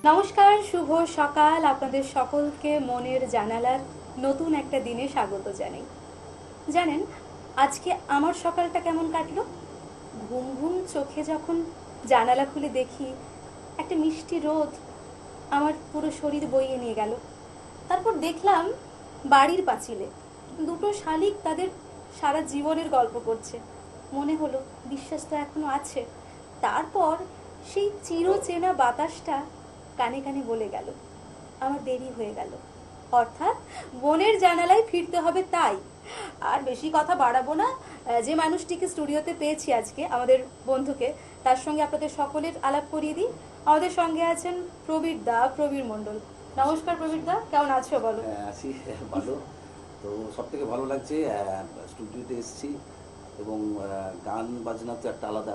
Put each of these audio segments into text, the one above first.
নমস্কার, শুভ সকাল। আপনাদের সকলকে মনের জানালার নতুন একটা দিনে স্বাগত জানাই। জানেন, আজকে আমার সকালটা কেমন কাটলো? ঘুম ঘুম চোখে যখন জানালা খুলে দেখি একটা মিষ্টি রোদ আমার পুরো শরীর বইয়ে নিয়ে গেল। তারপর দেখলাম বাড়ির পাঁচিলে দুটো শালিক তাদের সারা জীবনের গল্প করছে। মনে হলো বিশ্বাস তো এখনো আছে। তারপর সেই চিরচেনা বাতাসটা কানে কানে বলে গেল আমার দেরি হয়ে গেল, অর্থাৎ বনের জানালায় ফিরতে হবে। তাই আর বেশি কথা বাড়াবো না। যে মানুষটিকে স্টুডিওতে পেয়েছি আজকে, আমাদের বন্ধুকে, তার সঙ্গে আপনাদের সকলের আলাপ করিয়ে দিই। আমাদের সঙ্গে আছেন প্রবীর দা, প্রবীর মণ্ডল। নমস্কার প্রবীর দা, কেমন আছো বলো? আছি ভালো। তো সব থেকে ভালো লাগছে স্টুডিওতে এসেছি এবং গান বাজনা তো একটা আলাদা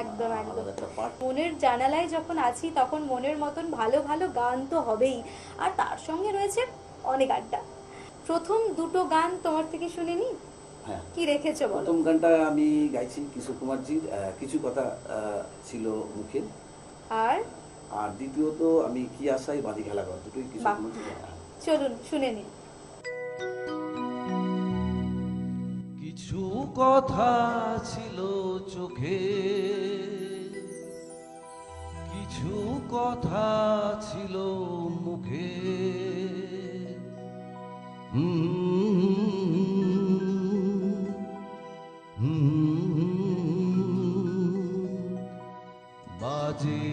একদম একটা পার্ট। মনের জানালায় যখন আছি তখন মনের মতন ভালো ভালো গান তো হবেই, আর তার সঙ্গে রয়েছে অনেক আড্ডা। প্রথম দুটো গান তোমার থেকে শুনে নি। হ্যাঁ, কি রেখেছো বলো? প্রথম গানটা আমি গাইছি কিশোর কুমারজির কিছু কথা ছিল মুখে, আর আর দ্বিতীয়ত আমি কি আশায় বাজি খেলা কর, দুটোই কিশোর কুমারজির। চলুন শুনে নিন। কিছু কথা ছিল চোখে, কিছু কথা ছিল মুখে, বাজে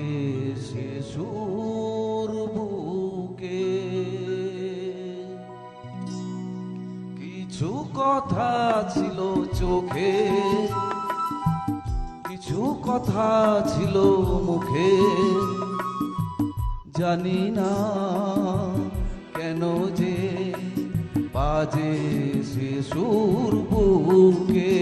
সে সুর বুকে। কিছু কথা ছিল চোখে, কিছু কথা ছিল মুখে, জানি না কেন যে বাজে সে সুর বুকে।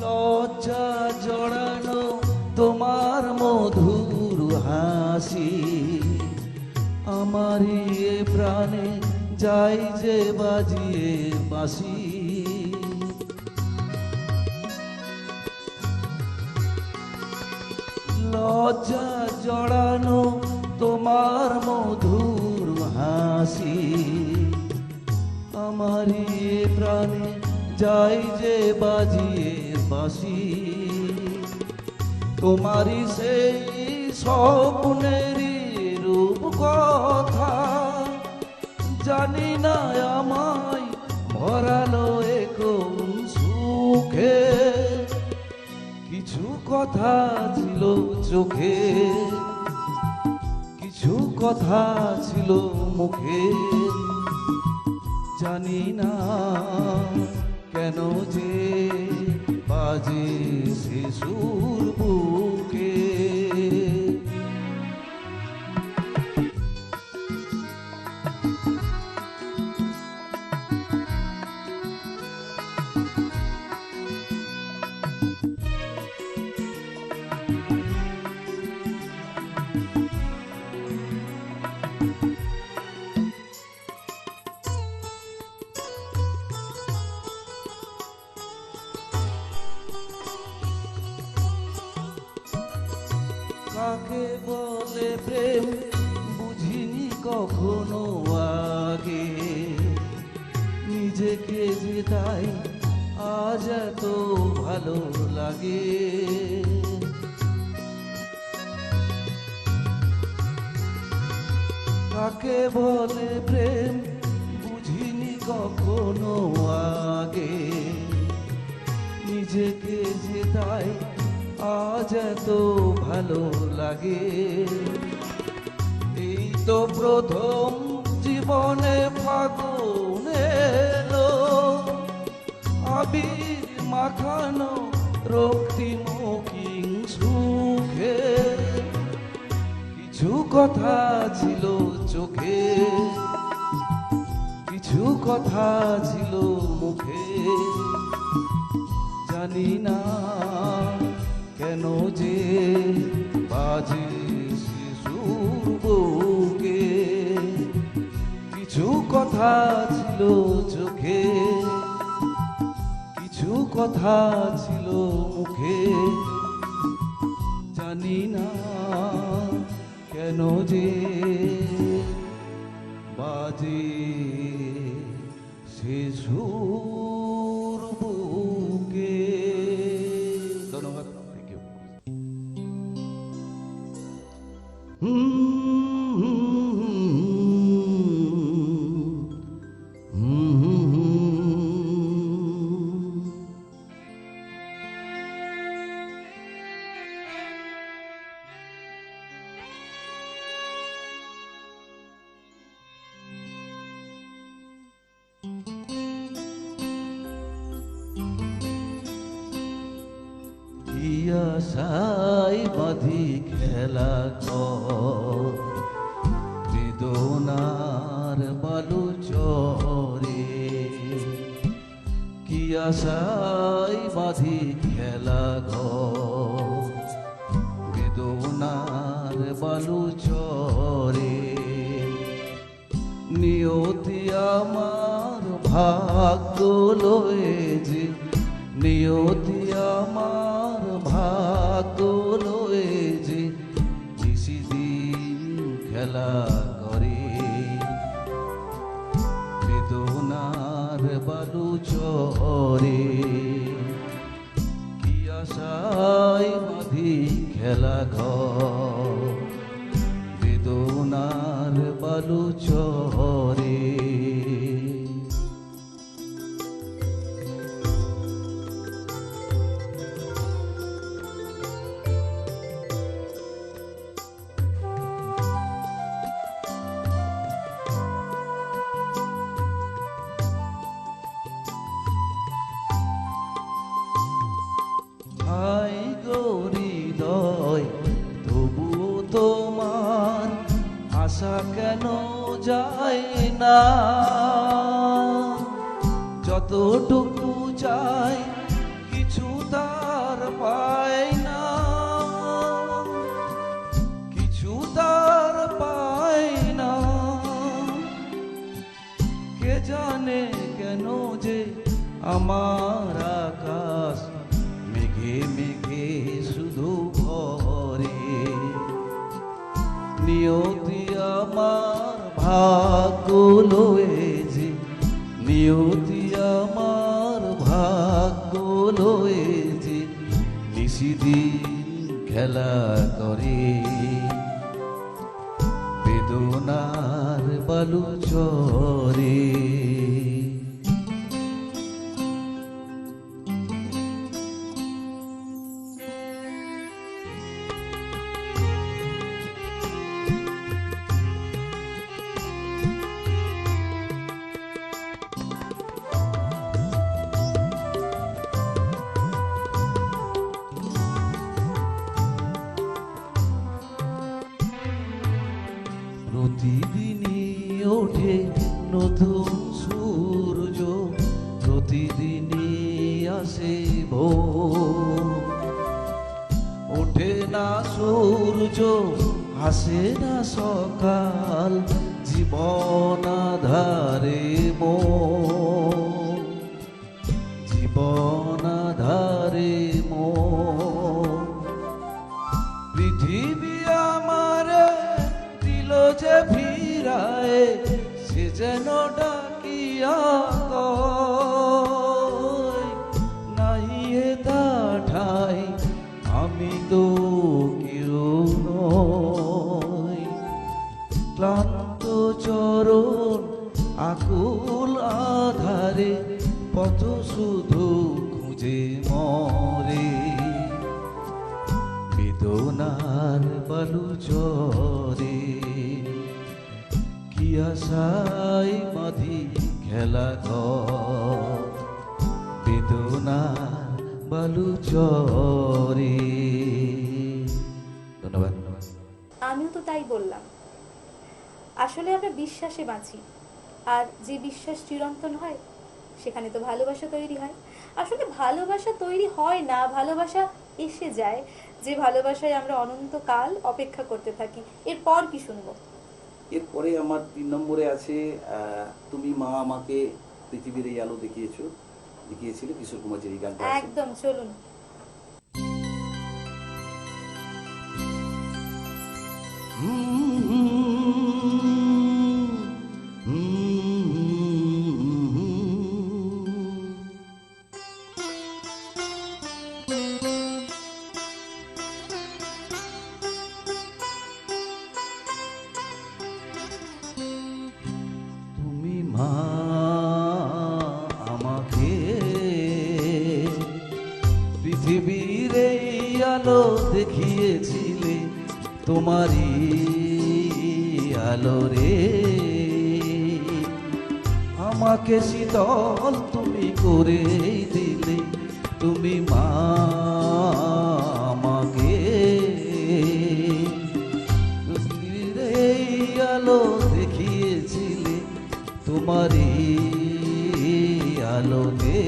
লজ্জা জড়ানো তোমার মধুর হাসি, আমার এ প্রাণে যাই যে বাজিয়ে বাঁশি। লজ্জা জড়ানো তোমার মধুর হাসি, আমার এ প্রাণে যাই যে বাজিয়ে বাঁশি। তোমারই সেই স্বপ্নেরই রূপ কথা, জানি না আমায় ভরালো কোন সুখে। কিছু কথা ছিল চোখে, কিছু কথা ছিল মুখে, জানি না কেন যে বাজে সে সুর বুকে। কাকে বলে প্রেম বুঝিনি কখনো আগে, নিজেকে যে তাই আজ এত ভালো লাগে। কাকে বলে প্রেম বুঝিনি কখনো আগে, নিজেকে যে তাই আজ এত ভালো লাগে। এই তো প্রথম জীবনে ফাগুন এলো, আবির মাখানো রক্তিম কিং সুখে। কিছু কথা ছিল চোখে, কিছু কথা ছিল মুখে, জানি না কেন যে বাজে শিশুর বুকে। কিছু কথা ছিল চোখে, কিছু কথা ছিল মুখে, জানি না কেন যে বাজে শিশুর বুকে। ধন্যবাদ, থ্যাংক ইউ। কি আশায় বাঁধি খেলা ঘর, বেদনার বালু চরে। কি আশায় বাঁধি খেলা ঘর, বেদনার বালু চরে। নিয়তি আমার ভাগ্য লয়ে যে, নিয়তি আমার ভাগ্য লয়ে যে নিশিদিন খেলা করে। বেদনার বালু চরে, কি আশায় বাঁধি খেলা ঘর, বেদনার বালু চরে। হাই গৌরীদয়, তবুও তোমার আশা কেন যায় না? যতটুকু চাই কিছু তার পাই না, কিছু তার পাই না। কে জানে কেন যে আমার আকাশ মেঘে মেঘে শুধু ভরে। নিয়তি আমার ভাগ্য লয়ে যে, নিয়তি আমার ভাগ্য লয়ে যে নিশিদিন খেলা করে। বেদনার বালু চরে। প্রতিদিনই ওঠে নতুন সূর্য, প্রতিদিনই আসে ভোর। ওঠে না সূর্য, আসে না সকাল, জীবন আধারে মন, জীবন আধারে মন। পৃথিবী আমারে দিল যে ফিরায়, সে যেন ডাকিয়া কয়, নাই তা ঠাই আমি তো কেউ নই। ক্লান্ত চরণ আকুল আধারে পথ শুধু খুঁজে মরে। বেদনার বালু চরে, কি আশায় বাঁধি খেলা ঘর, বেদনার বালু চরে। ধন্যবাদ। আমিও তো তাই বললাম। আসলে আমরা বিশ্বাসে বাঁচি, আর যে বিশ্বাস চিরন্তন হয় সেখানে তো ভালোবাসা তৈরি হয়। আসলে ভালোবাসা তৈরি হয় না, ভালোবাসা এসে যায়, যে ভালোবাসায় আমরা অনন্তকাল অপেক্ষা করতে থাকি। এরপর কি শুনবো? এরপরে আমার 3 নম্বরে আছে তুমি মা আমাকে পৃথিবীর এই আলো দেখিয়েছিলে, কিশোর কুমারের এই গানটা আছে। একদম, চলুন। তুমি মা আমাকে পৃথিবীর এই আলো দেখিয়েছিলে, তোমারই আলো রে আমাকে শীতল তুমি করে দিলে। তুমি মা আমাকে পৃথিবীর এই আলো দেখিয়েছিলে, তোমারই আলোতে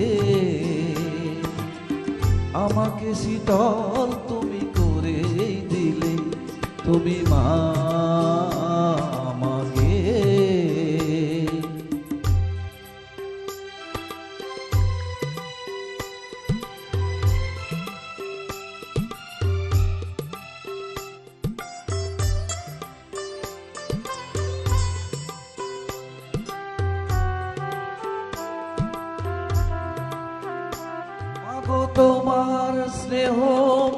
আমাকে শীতল তুমি করে দিলে। তুমি মা আমাকে মাগো তোমার স্নেহ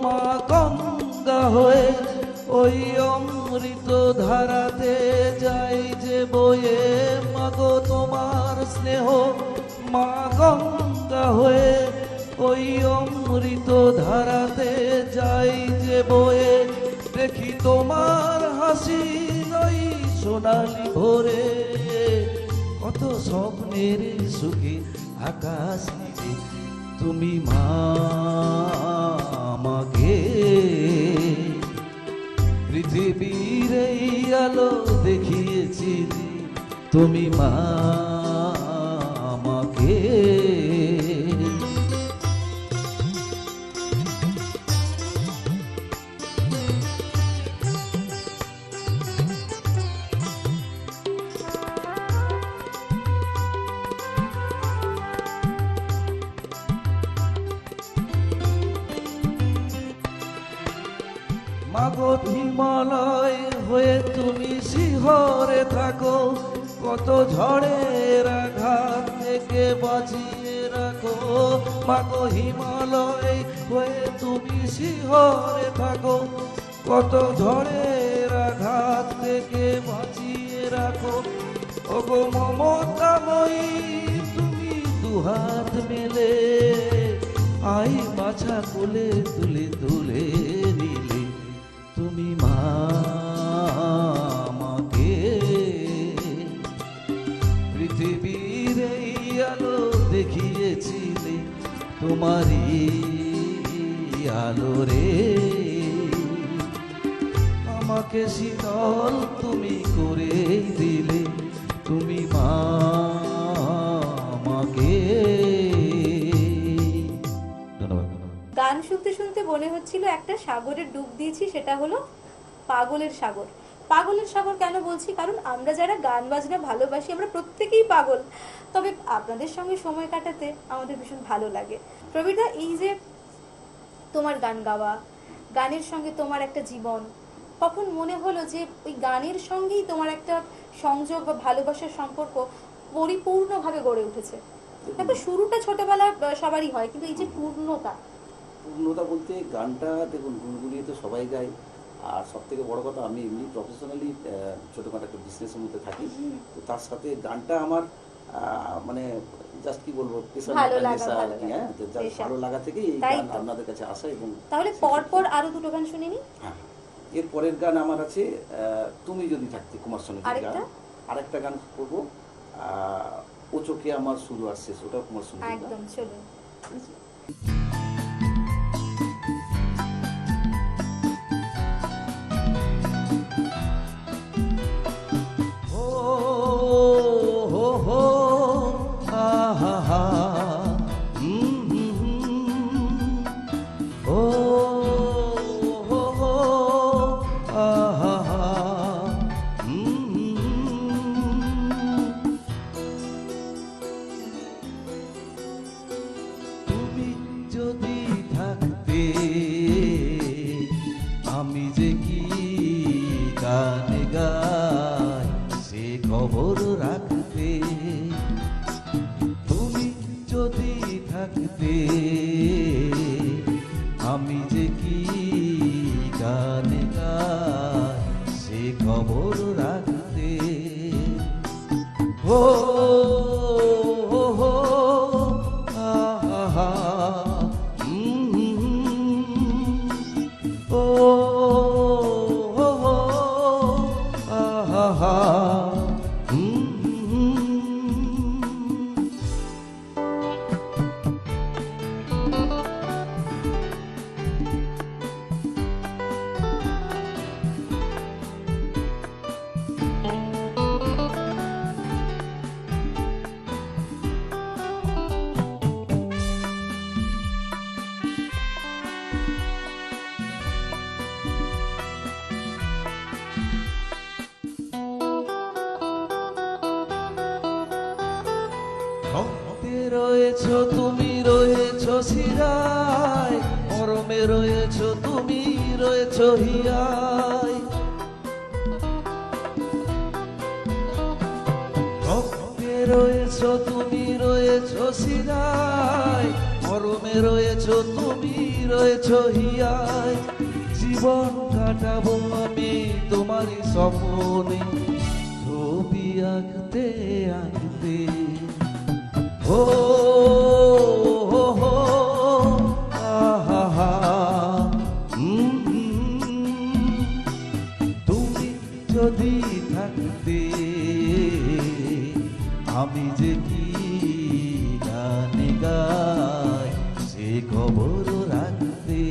মা গঙ্গা হয়ে ওই অমৃত ধারাতে যাই যে বয়ে। মাগো তোমার স্নেহ মা গঙ্গা হয়ে ওই অমৃত ধারাতে যাই যে বয়ে। দেখি তোমার হাসি ওই সোনালি ভোরে, কত স্বপ্নের সুখে আকাশ নিবে। তুমি মা আমাকে পৃথিবীর এই আলো দেখিয়েছিলে, তুমি মা আমাকে মাগো হিমালয় হয়ে তুমি শিহরে থাকো, কত ঝড়ের আঘাত থেকে বাঁচিয়ে রাখো। মাগো হিমালয় হয়ে তুমি শিহরে থাকো, কত ঝড়ের আঘাত থেকে বাঁচিয়ে রাখো। ওগো মমতাময়ী তুমি দুহাত মেলে আই বাছা কোলে তুলে তুলে নিলে। তুমি মা আমাকে পৃথিবীর এই আলো দেখিয়েছিলে, তোমারই আলো রে আমাকে শীতল তুমি করে দিলে। তুমি মা আমাকে। ধন্যবাদ। গান শুনতে শুনতে মনে হচ্ছিল একটা সাগরে ডুব দিয়েছি, সেটা হলো পাগলের সাগর। পাগলের সাগর কেন বলছি? কারণ আমরা যারা গান বাজনা ভালোবাসি আমরা প্রত্যেকেই পাগল। তবে আপনাদের সঙ্গে সময় কাটাতে আমাদের ভীষণ ভালো লাগে। প্রবীরদা, এই যে তোমার গান গাওয়া, গানের সঙ্গে তোমার একটা জীবন, কখন মনে হলো যে ওই গানের সঙ্গেই তোমার একটা সংযোগ বা ভালোবাসার সম্পর্ক পরিপূর্ণভাবে গড়ে উঠেছে? দেখো, শুরুটা ছোটবেলা সবারই হয়, কিন্তু এই যে পূর্ণতা বলতে গানটা দেখুন গুনগুনিয়ে তো সবাই গায়, আর সব থেকে বড় কথা আমি এমনি প্রফেশনালি ছোটোখাটো একটা বিজনেসের মধ্যে থাকি। তো তার সাথে গানটা আমার মানে জাস্ট কি বলবো, ভালো লাগা, হ্যাঁ, ভালো লাগা থেকে এই গান আপনাদের কাছে আসা। এবং তাহলে পরপর আরো দুটো গান শুনে নি। হ্যাঁ, এর পরের গান আমার আছে তুমি যদি থাকতে, কুমার শানুর গান। আরেকটা গান করবো ও চোখে আমার শুরু আর শেষ, ওটা কুমার শানুর গান। একদম, চলুন। ও হো হো, আহা হা, তুমি যদি থাকতে আমি যে কি গান গাই সে খবর রাখতে, তুমি যদি থাকতে আমি যে কি গান গাই সে খবর রাখতে। ও হো হো, আহা, ও হো হো, আহা, ভক্তে রয়েছ তুমি রয়েছ শিরায়, মরমে রয়েছ তুমি রয়েছ হিয়ায়। ভক্তে রয়েছ তুমি রয়েছ শিরায়, মরমে রয়েছ তুমি রয়েছ হিয়ায়। জীবন কাটাবো আমি তোমারই স্বপ্নে, ছবি আঁকতে আঁকতে। ও হো হো, আহা হা, তুমি যদি থাকতে আমি যে কি গান গাই সে খবর রাখতে।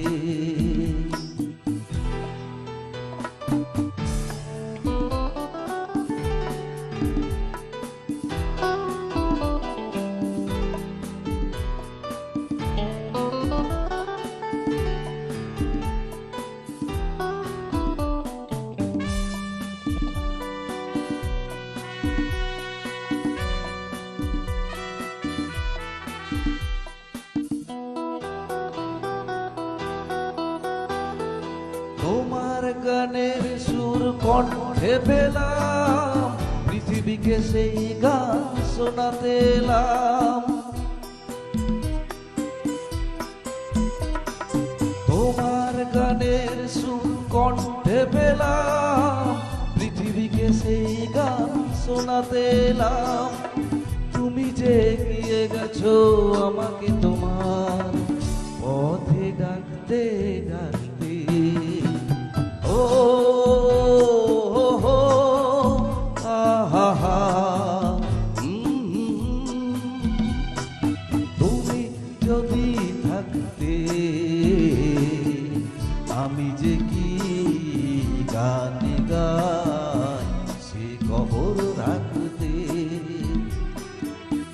তোমার গানের সুর কণ্ঠে পেলাম, পৃথিবীকে সেই গান শোনাতে এলাম। তোমার গানের সুর কণ্ঠে পেলাম, পৃথিবীকে সেই গান শোনাতে এলাম। তুমি যে গিয়ে গেছো আমাকে তোমার পথে ডাকতে ডাকতে। ও হো হো, আহা হা, তুমি যদি থাকতে আমি যে কি গান গাই সে খবর রাখতে।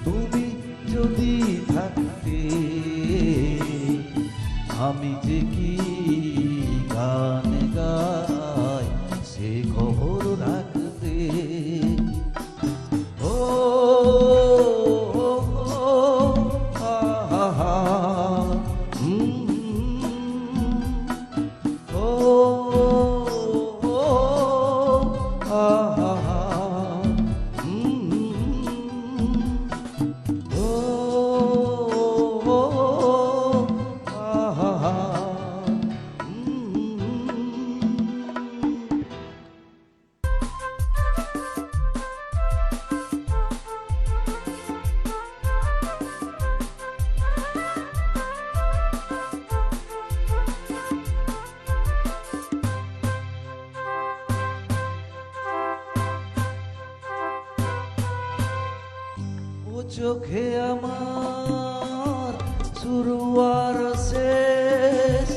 তুমি যদি থাকতে আমি যে কি গান গাই সে খবর রাখতে। ও হো হো, আহা হা, ও হো, আহা হা, ও হো, আহা হা। ও চোখে আমার শুরু আর শেষ,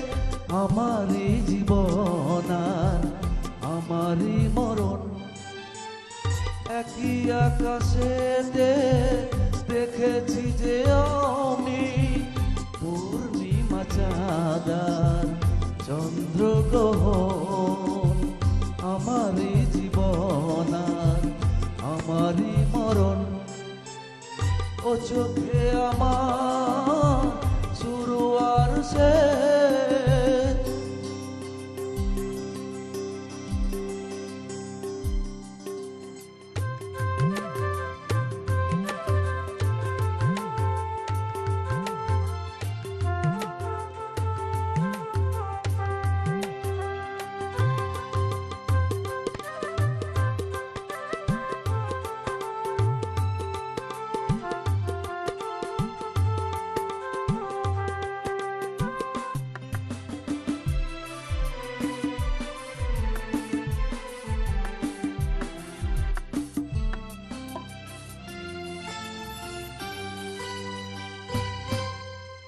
আমারই জীবন আর আমারই মরণ। একই আকাশেতে দেখেছি যে আমি পূর্ণিমা চাঁদা। চন্দ্রগ্রহণ আমারই জীবন আর আমারই মরণ। ও চোখে আমার শুরু আর শেষ।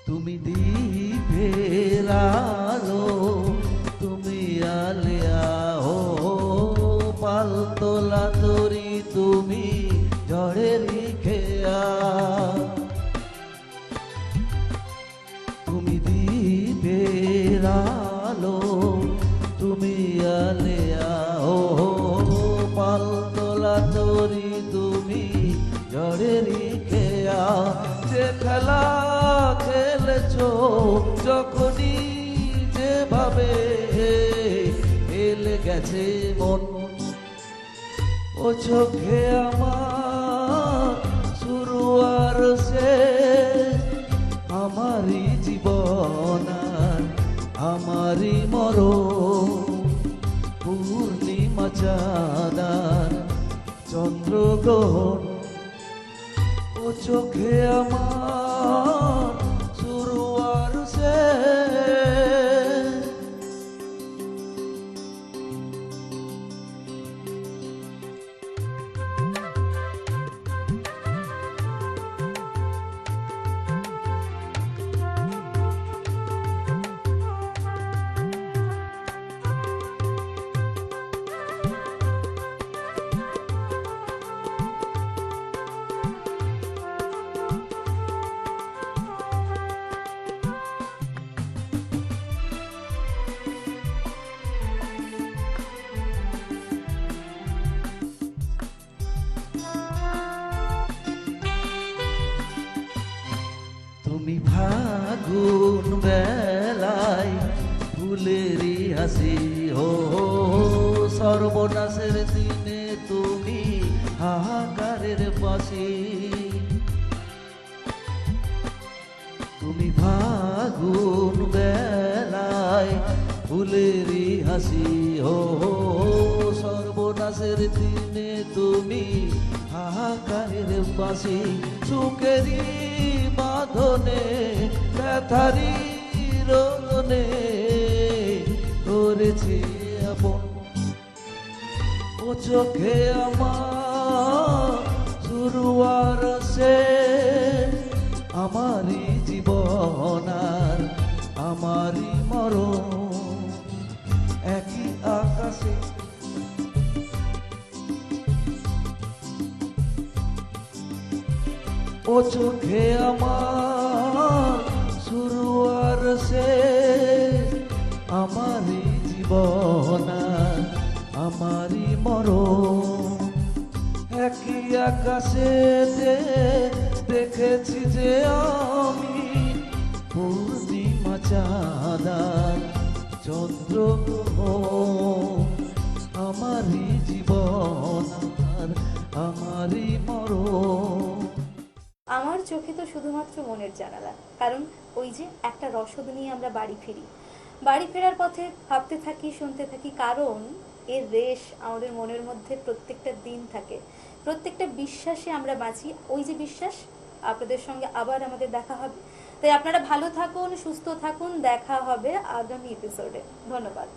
তুমি দীপের আলো, তুমি আলিয়া হো পালতোলা তরি, তুমি ঝড়ের খেয়া। তুমি দীপের আলো, তুমি আলিয়া হো পালতোলা তরি, তুমি ঝড়ের খেয়া। যে খেলা খেলেছো যখনই যেভাবে হেলে গেছে মন। ও চোখে আমার শুরু আর শেষ, আমারই জীবন আর আমারই মরণ। পূর্ণিমা চাঁদ আর চন্দ্রগ্রহণ, ও চোখে আমার শুরু আর শেষ। তুমি ফাগুন বেলায় ফুলেরই হাসি হো, সর্বনাশের দিনে তুমি হাহাকারের বাসি। তুমি ফাগুন বেলায় ফুলেরই হাসি হো, সর্বনাশের দিনে তুমি হাহাকারের বাসি। সুখেরই বাঁধনে ব্যথারি রোদনে করেছে আপন। ও চোখে আমার শুরু আর শেষ, আমারই জীবন আর আমারই মরণ। একই আকাশে ও চোখে আমার শুরু আর শেষ, আমারই জীবন আর আমারই মরণ। একই আকাশে দেখেছি যে আমি পূর্ণিমা চাঁদ আর চন্দ্রগ্রহণ, আমারই জীবন আর আমারই মরণ। আমার চোখে তো শুধুমাত্র মনের জানালা, কারণ ওই যে একটা রসদ নিয়ে আমরা বাড়ি ফিরি। বাড়ি ফেরার পথে ভাবতে থাকি, শুনতে থাকি, কারণ এর রেশ আমাদের মনের মধ্যে প্রত্যেকটা দিন থাকে। প্রত্যেকটা বিশ্বাসে আমরা বাঁচি। ওই যে বিশ্বাস, আপনাদের সঙ্গে আবার আমাদের দেখা হবে। তাই আপনারা ভালো থাকুন, সুস্থ থাকুন। দেখা হবে আগামী এপিসোডে। ধন্যবাদ।